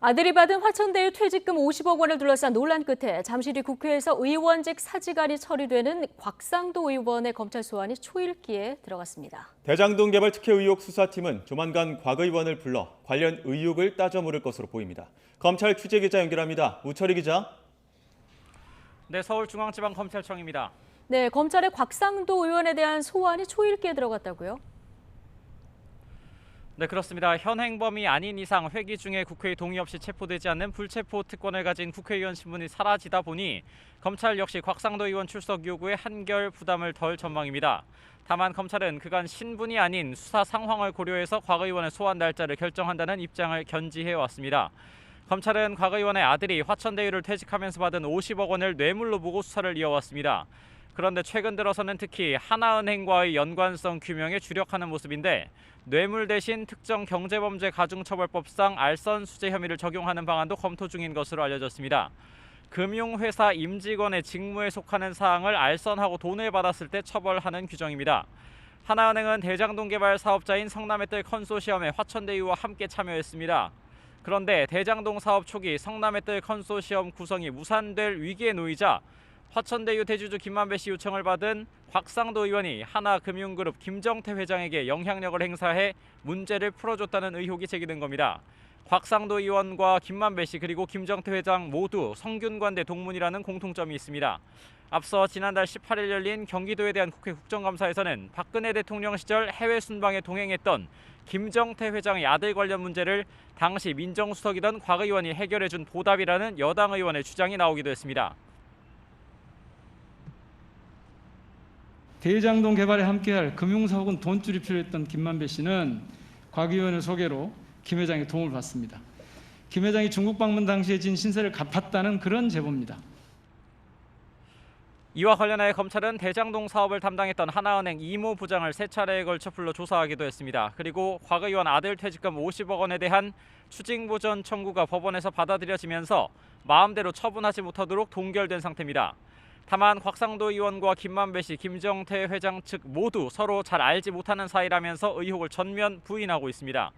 아들이 받은 화천대유 퇴직금 50억 원을 둘러싼 논란 끝에 잠시 뒤 국회에서 의원직 사직안이 처리되는 곽상도 의원의 검찰 소환이 초읽기에 들어갔습니다. 대장동 개발 특혜 의혹 수사팀은 조만간 곽 의원을 불러 관련 의혹을 따져 물을 것으로 보입니다. 검찰 취재기자 연결합니다. 우철희 기자. 네, 서울중앙지방검찰청입니다. 네, 검찰의 곽상도 의원에 대한 소환이 초읽기에 들어갔다고요? 네, 그렇습니다. 현행범이 아닌 이상 회기 중에 국회의 동의 없이 체포되지 않는 불체포 특권을 가진 국회의원 신분이 사라지다 보니 검찰 역시 곽상도 의원 출석 요구에 한결 부담을 덜 전망입니다. 다만 검찰은 그간 신분이 아닌 수사 상황을 고려해서 곽 의원의 소환 날짜를 결정한다는 입장을 견지해 왔습니다. 검찰은 곽 의원의 아들이 화천대유를 퇴직하면서 받은 50억 원을 뇌물로 보고 수사를 이어왔습니다. 그런데 최근 들어서는 특히 하나은행과의 연관성 규명에 주력하는 모습인데 뇌물 대신 특정 경제범죄가중처벌법상 알선 수재 혐의를 적용하는 방안도 검토 중인 것으로 알려졌습니다. 금융회사 임직원의 직무에 속하는 사항을 알선하고 돈을 받았을 때 처벌하는 규정입니다. 하나은행은 대장동 개발 사업자인 성남의뜰 컨소시엄의 화천대유와 함께 참여했습니다. 그런데 대장동 사업 초기 성남의뜰 컨소시엄 구성이 무산될 위기에 놓이자 화천대유 대주주 김만배 씨 요청을 받은 곽상도 의원이 하나금융그룹 김정태 회장에게 영향력을 행사해 문제를 풀어줬다는 의혹이 제기된 겁니다. 곽상도 의원과 김만배 씨 그리고 김정태 회장 모두 성균관대 동문이라는 공통점이 있습니다. 앞서 지난달 18일 열린 경기도에 대한 국회 국정감사에서는 박근혜 대통령 시절 해외 순방에 동행했던 김정태 회장의 아들 관련 문제를 당시 민정수석이던 곽 의원이 해결해준 보답이라는 여당 의원의 주장이 나오기도 했습니다. 대장동 개발에 함께할 금융사 혹은 돈줄이 필요했던 김만배 씨는 곽 의원의 소개로 김 회장의 도움을 받습니다. 김 회장이 중국 방문 당시에 진 신세를 갚았다는 그런 제보입니다. 이와 관련해 검찰은 대장동 사업을 담당했던 하나은행 이모 부장을 3차례에 걸쳐 불러 조사하기도 했습니다. 그리고 곽 의원 아들 퇴직금 50억 원에 대한 추징보전 청구가 법원에서 받아들여지면서 마음대로 처분하지 못하도록 동결된 상태입니다. 다만 곽상도 의원과 김만배 씨, 김정태 회장 측 모두 서로 잘 알지 못하는 사이라면서 의혹을 전면 부인하고 있습니다.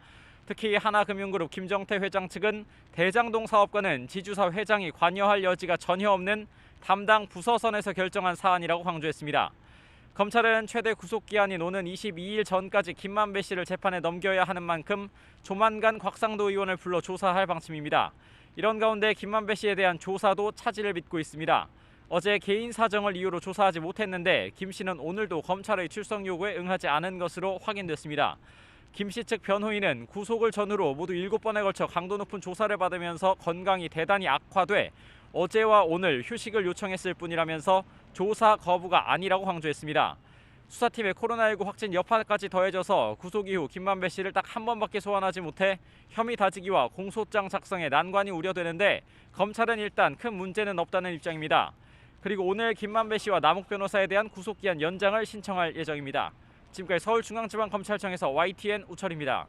특히 하나금융그룹 김정태 회장 측은 대장동 사업과는 지주사 회장이 관여할 여지가 전혀 없는 담당 부서선에서 결정한 사안이라고 강조했습니다. 검찰은 최대 구속기한인 오는 22일 전까지 김만배 씨를 재판에 넘겨야 하는 만큼 조만간 곽상도 의원을 불러 조사할 방침입니다. 이런 가운데 김만배 씨에 대한 조사도 차질을 빚고 있습니다. 어제 개인 사정을 이유로 조사하지 못했는데 김 씨는 오늘도 검찰의 출석 요구에 응하지 않은 것으로 확인됐습니다. 김 씨 측 변호인은 구속을 전후로 모두 7번에 걸쳐 강도 높은 조사를 받으면서 건강이 대단히 악화돼 어제와 오늘 휴식을 요청했을 뿐이라면서 조사 거부가 아니라고 강조했습니다. 수사팀의 코로나19 확진 여파까지 더해져서 구속 이후 김만배 씨를 딱 한 번밖에 소환하지 못해 혐의 다지기와 공소장 작성에 난관이 우려되는데 검찰은 일단 큰 문제는 없다는 입장입니다. 그리고 오늘 김만배 씨와 남욱 변호사에 대한 구속기한 연장을 신청할 예정입니다. 지금까지 서울중앙지방검찰청에서 YTN 우철입니다.